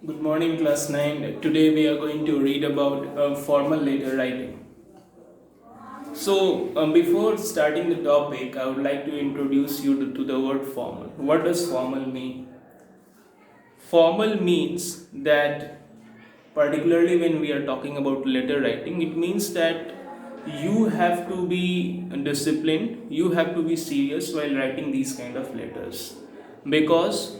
Good morning, class 9. Today we are going to read about formal letter writing. So, before starting the topic, I would like to introduce you to the word formal. What does formal mean? Formal means that, particularly when we are talking about letter writing, it means that you have to be disciplined, you have to be serious while writing these kind of letters, because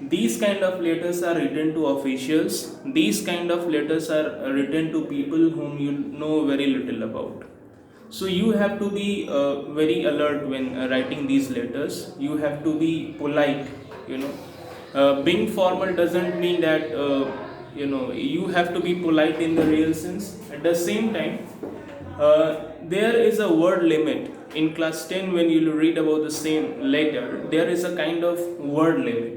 these kind of letters are written to officials, these kind of letters are written to people whom you know very little about. So you have to be very alert when writing these letters. You have to be polite, you know. Being formal doesn't mean that you have to be polite in the real sense. At the same time, there is a word limit in class 10. When you read about the same letter, there is a kind of word limit.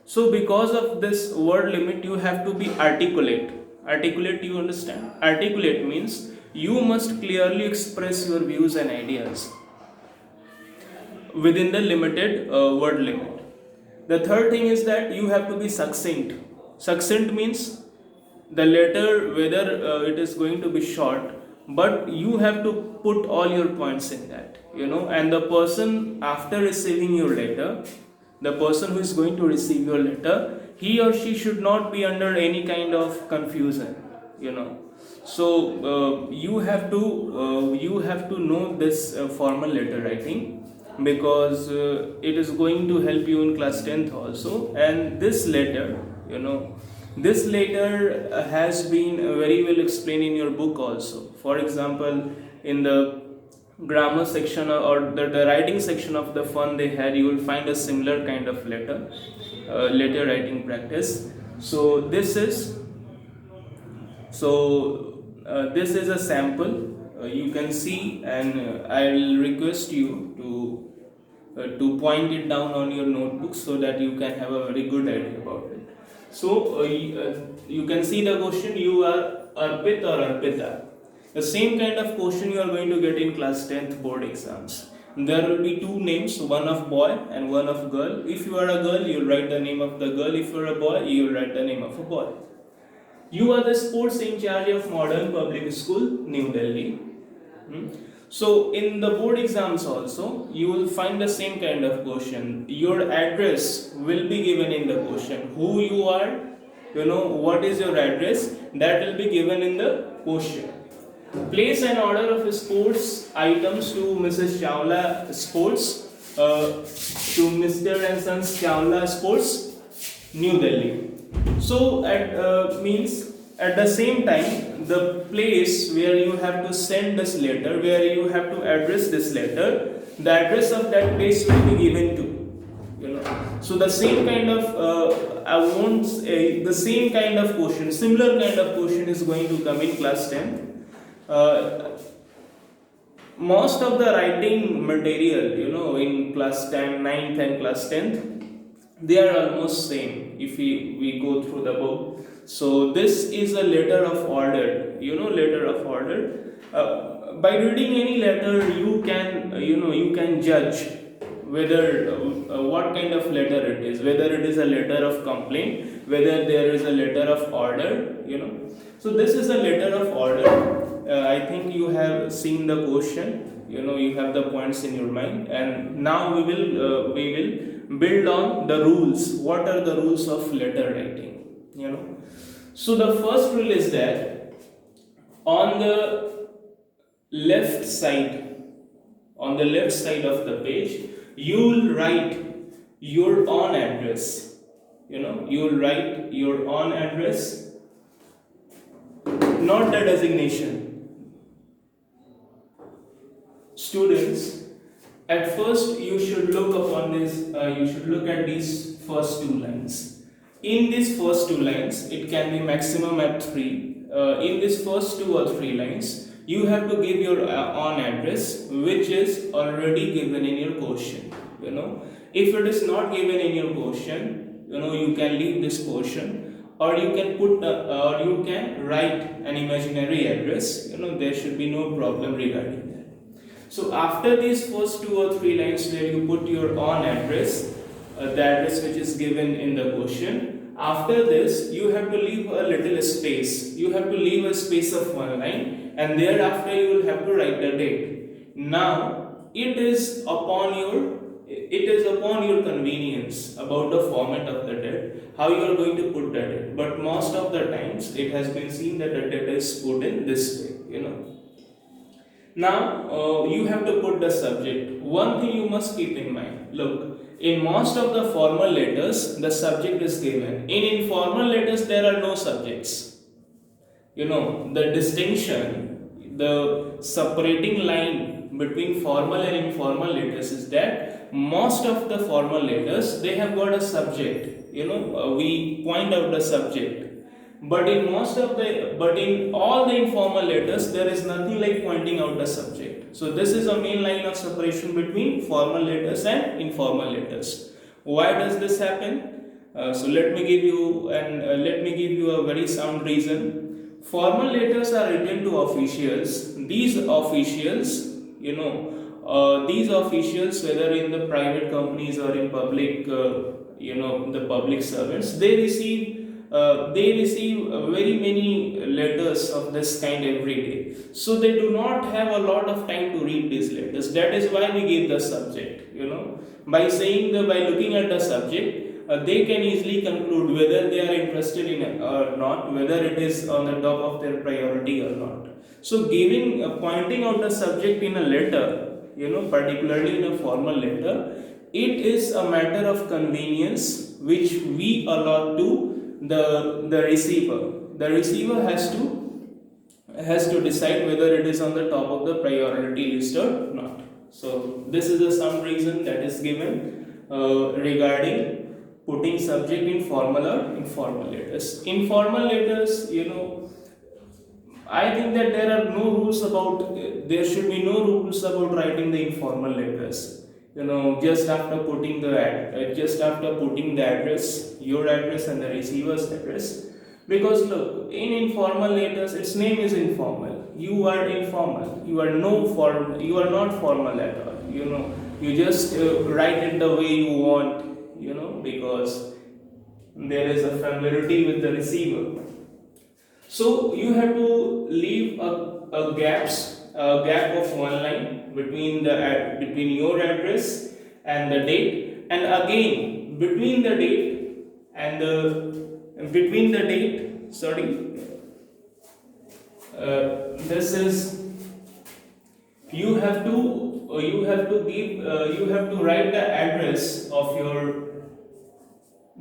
So because of this word limit, you have to be articulate. Articulate, you understand? Articulate means you must clearly express your views and ideas within the limited word limit. The third thing is that you have to be succinct. Succinct means the letter, whether it is going to be short, but you have to put all your points in that, and the person after receiving your letter, the person who is going to receive your letter, he or she should not be under any kind of confusion, you know so you have to know this formal letter writing, because it is going to help you in class 10th also. And this letter, you know this letter has been very well explained in your book also. For example, in the grammar section or the writing section of the fun they had, you will find a similar kind of letter writing practice. So this is a sample, you can see, and I will request you to point it down on your notebook so that you can have a very good idea about it. So you can see the question. You are Arpit or Arpita. The same kind of question you are going to get in class 10th board exams. There will be two names, one of boy and one of girl. If you are a girl, you write the name of the girl. If you are a boy, you write the name of a boy. You are the sports in charge of Modern Public School, New Delhi. So in the board exams also, you will find the same kind of question. Your address will be given in the question. Who you are, what is your address, that will be given in the question. Place an order of sports items to Mrs. Chawla Sports, to Mr. and Sons Chawla Sports, New Delhi. So at means at the same time, the place where you have to send this letter, where you have to address this letter, the address of that place will be given to. So the same kind of the same kind of question, similar kind of question is going to come in class 10th. Most of the writing material, in class 10, 9th and class 10th, they are almost same if we go through the book. So this is a letter of order, letter of order. By reading any letter, you can judge whether what kind of letter it is, whether it is a letter of complaint, whether there is a letter of order. So this is a letter of order. I think you have seen the question, you have the points in your mind, and now we will build on the rules. What are the rules of letter writing? So the first rule is that on the left side, of the page, you will write your own address. You will write your own address, not the designation. Students, at first you should look upon this. You should look at these first two lines. In these first two lines, it can be maximum at 3. In these first 2 or 3 lines, you have to give your own address, which is already given in your question. If it is not given in your question, you can leave this question, or you can or you can write an imaginary address. There should be no problem regarding that. So after these first 2 or 3 lines where you put your own address, the address which is given in the question, After this, you have to leave a little space. You have to leave a space of one line, and thereafter you will have to write the date. Now, it is upon your convenience about the format of the date, how you are going to put the date. But most of the times, it has been seen that the date is put in this way. Now, you have to put the subject. One thing you must keep in mind. Look, in most of the formal letters, the subject is given. In informal letters, there are no subjects. The distinction, the separating line between formal and informal letters is that most of the formal letters, they have got a subject. We point out the subject. But in all the informal letters, there is nothing like pointing out the subject. So this is a main line of separation between formal letters and informal letters. Why does this happen? So let me give you a very sound reason. Formal letters are written to officials. These officials, whether in the private companies or in public, the public servants, they receive very many letters of this kind every day. So they do not have a lot of time to read these letters. That is why we give the subject. By looking at the subject, they can easily conclude whether they are interested in it or not, whether it is on the top of their priority or not. So pointing out the subject in a letter, particularly in a formal letter, it is a matter of convenience which we allot to the receiver. The receiver has to decide whether it is on the top of the priority list or not. So this is some reason that is given regarding putting subject in formal or informal letters. Informal letters, I think that there should be no rules about writing the informal letters. Just after putting the address, your address and the receiver's address. Because look, in informal letters, its name is informal. You are informal. You are not formal at all. You just write it the way you want. Because there is a familiarity with the receiver. So you have to leave a gap of one line between your address and the date, and again between the date and this is you have to write the address of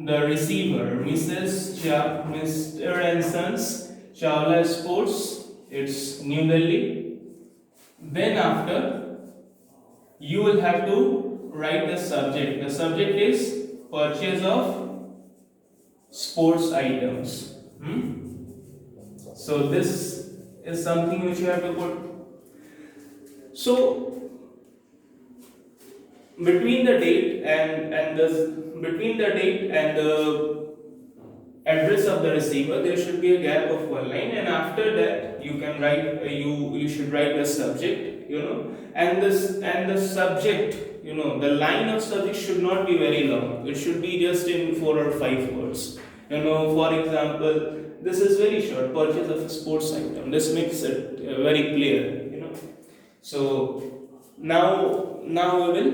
the receiver, Mr. and Sons, Chawla Sports, it's New Delhi. Then after, you will have to write the subject. The subject is purchase of sports items. So this is something which you have to put. So between the date and the address of the receiver, there should be a gap of one line, and after that you can write you should write the subject, and the subject, the line of subject should not be very long. It should be just in 4 or 5 words. For example, this is very short: purchase of a sports item. This makes it very clear. So now we will.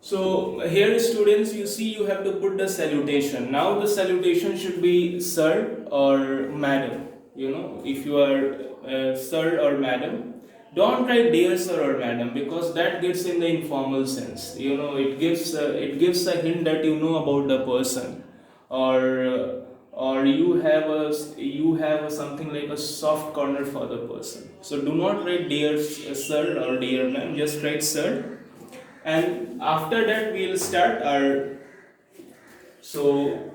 So here, students, you see you have to put the salutation. Now the salutation should be sir or madam. If you are sir or madam, don't write dear sir or madam, because that gets in the informal sense. It gives a hint that you know about the person, or you have something like a soft corner for the person. So do not write dear sir or dear ma'am. Just write sir. And after that we will start our. So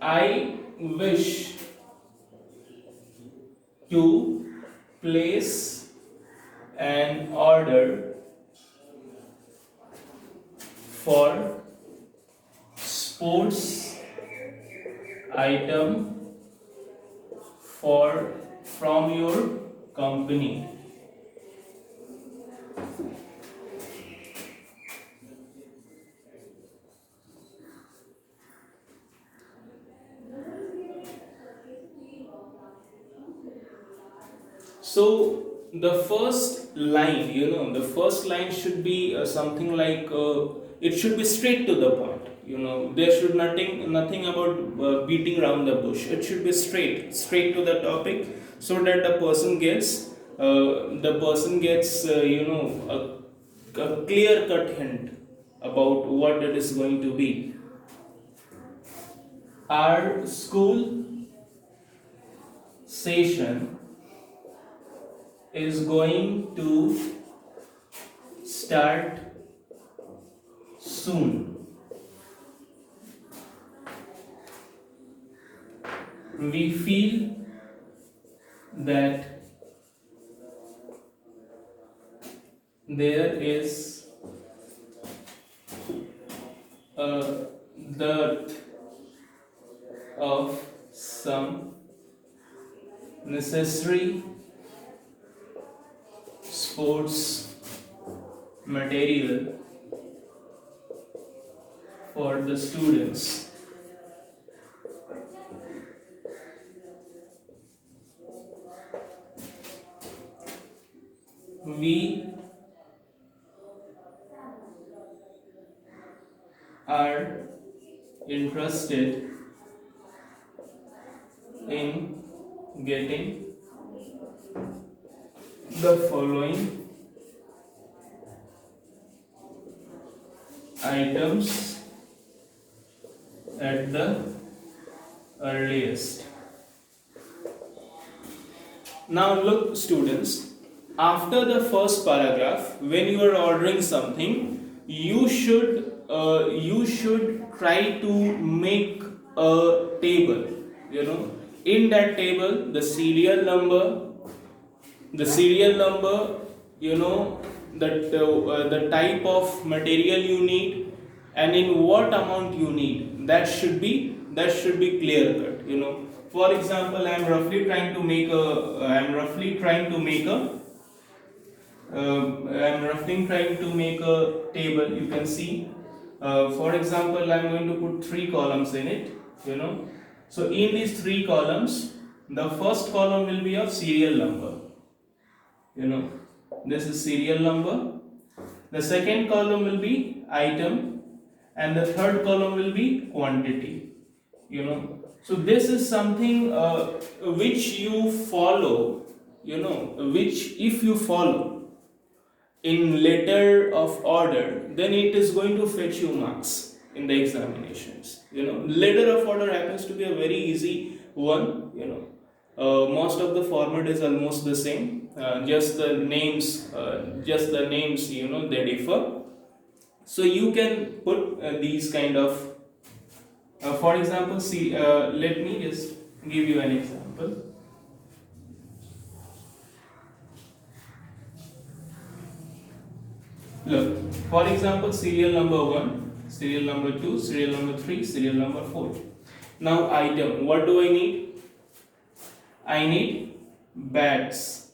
I wish to place an order for sports item from your company. So the first line, the first line should be something like, it should be straight to the point. There should nothing about beating around the bush. It should be straight to the topic, so that the person gets a clear cut hint about what it is going to be. Our school session is going to start soon. We feel that there is a dearth of some necessary sports material for the students. We are interested in getting the following items at the earliest. Now look, students, after the first paragraph, when you are ordering something, you should try to make a table. In that table, the serial number, the type of material you need, and in what amount you need. That should be clear cut. For example, I am roughly trying to make a table. You can see, for example, I am going to put 3 columns in it. So in these 3 columns, the first column will be of serial number. This is serial number. The second column will be item, and the third column will be quantity. So this is something which you follow, which if you follow in letter of order, then it is going to fetch you marks in the examinations. Letter of order happens to be a very easy one. Most of the format is almost the same, just the names they differ. So you can put these kind of, for example, see, let me just give you an example. Look, for example, serial number 1, serial number 2, serial number 3, serial number 4. Now item, what do I need? I need bats.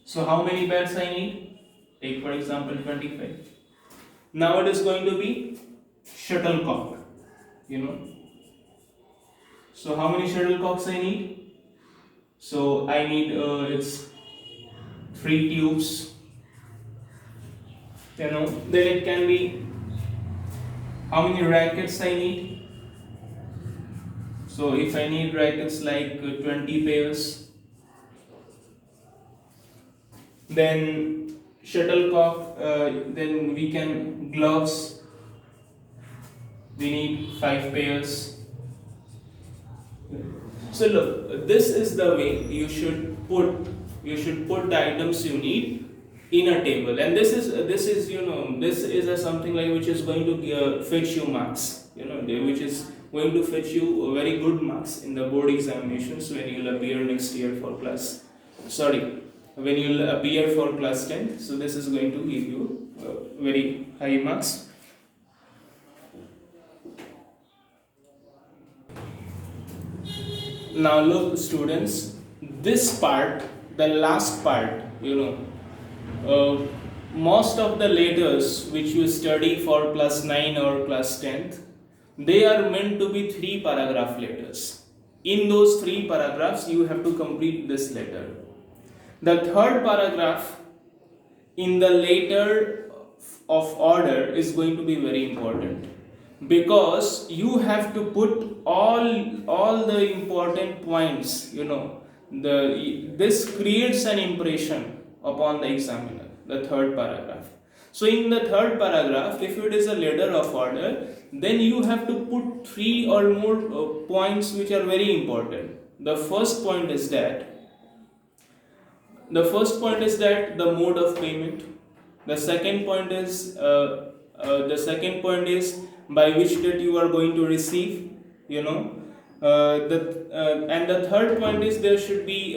So how many bats I need? Take for example 25. Now it is going to be shuttlecock. So how many shuttlecocks I need? So I need it's 3 tubes. Then it can be, how many rackets I need? So if I need rackets like 20 pairs, then shuttlecock, then we can gloves, we need 5 pairs. So look, this is the way you should put the items you need in a table, and this is something like which is going to fetch you marks, which is going to fetch you very good marks in the board examinations when you will appear next year for when you will appear for class 10. So this is going to give you very high marks. Now look, students, this part, the last part, most of the letters which you study for class 9 or class 10th, they are meant to be 3 paragraph letters. In those 3 paragraphs, you have to complete this letter. The third paragraph in the later of order is going to be very important, because you have to put all the important points, this creates an impression upon the examiner, the third paragraph. So in the third paragraph, if it is a ladder of order, then you have to put three or more points which are very important. The first point is that the mode of payment. The second point is by which date you are going to receive. And the third point is there should be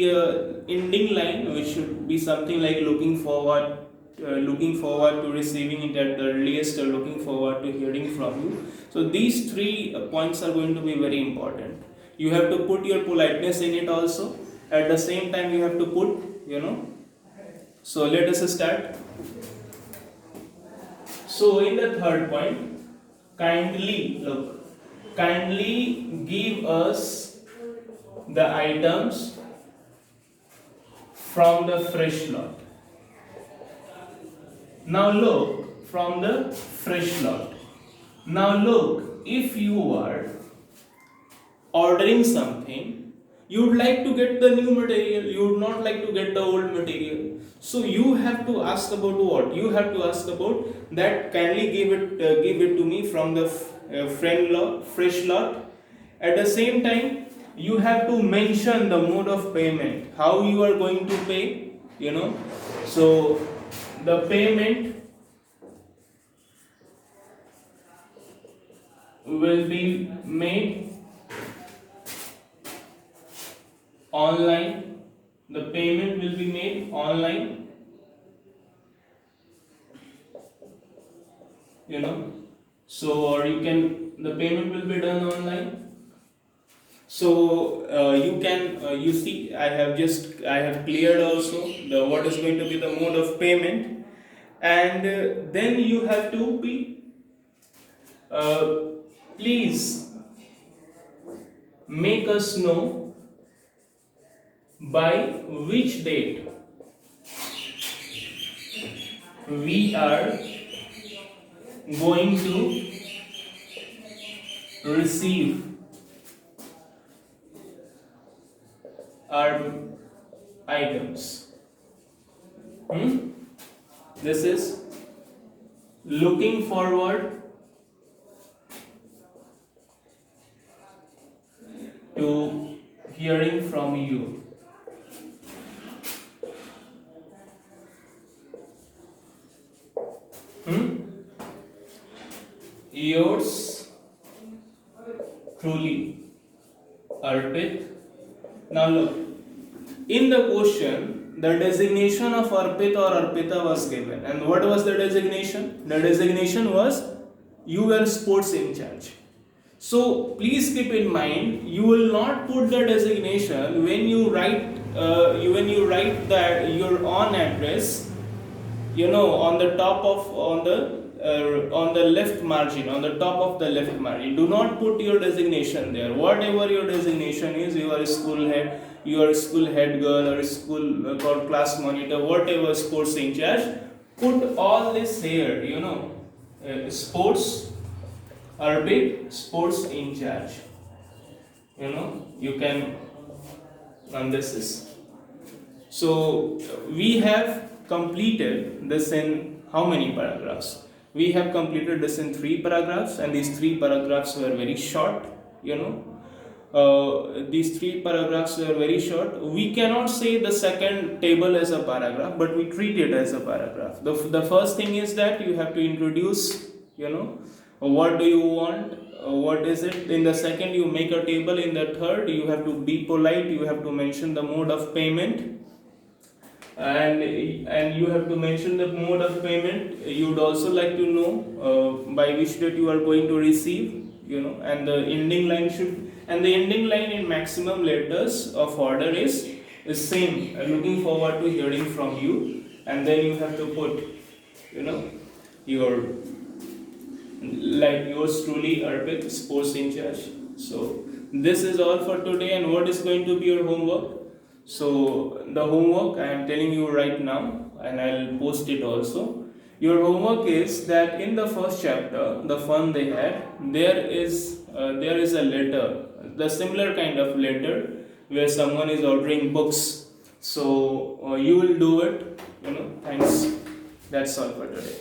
a ending line, which should be something like looking forward to receiving it at the earliest, or looking forward to hearing from you. So these three points are going to be very important. You have to put your politeness in it also. At the same time, you have to put. So let us start. So in the third point, kindly give us the items from the fresh lot. Now look, from the fresh lot. Now look, if you are ordering something, you would like to get the new material, you would not like to get the old material. So you have to ask about what? You have to ask about that, kindly give it to me from the fresh lot. At the same time, you have to mention the mode of payment, how you are going to pay. So the payment will be made online. The payment will be made online. Or the payment will be done online. So you see, I have cleared also what is going to be the mode of payment, and then you have to be, please make us know by which date we are going to receive our items. This is looking forward to hearing from you. Yours truly, Arpit. Now look, in the question, the designation of Arpit or Arpita was given. And what was the designation? The designation was you were sports in charge. So please keep in mind, you will not put the designation when you write that your own address, on the left margin, on the top of the left margin. Do not put your designation there. Whatever your designation is, your school head girl, or school or class monitor, whatever, sports in charge, put all this here. Sports, Arpit, sports in charge. You can, and this is. So we have completed this in how many paragraphs? We have completed this in 3 paragraphs, and these 3 paragraphs were very short. These 3 paragraphs were very short. We cannot say the second table as a paragraph, but we treat it as a paragraph. The first thing is that you have to introduce, what do you want, what is it. In the second, you make a table. In the third, you have to be polite, you have to mention the mode of payment, and you have to mention the mode of payment. You would also like to know by which date you are going to receive, and the ending line in maximum letters of order is same, looking forward to hearing from you. And then you have to put, your, like, yours truly, Arpit, sports in charge. So this is all for today. And what is going to be your homework? So the homework I am telling you right now, and I'll post it also. Your homework is that in the first chapter, the fun they had, there is a letter, the similar kind of letter where someone is ordering books. So you will do it. Thanks. That's all for today.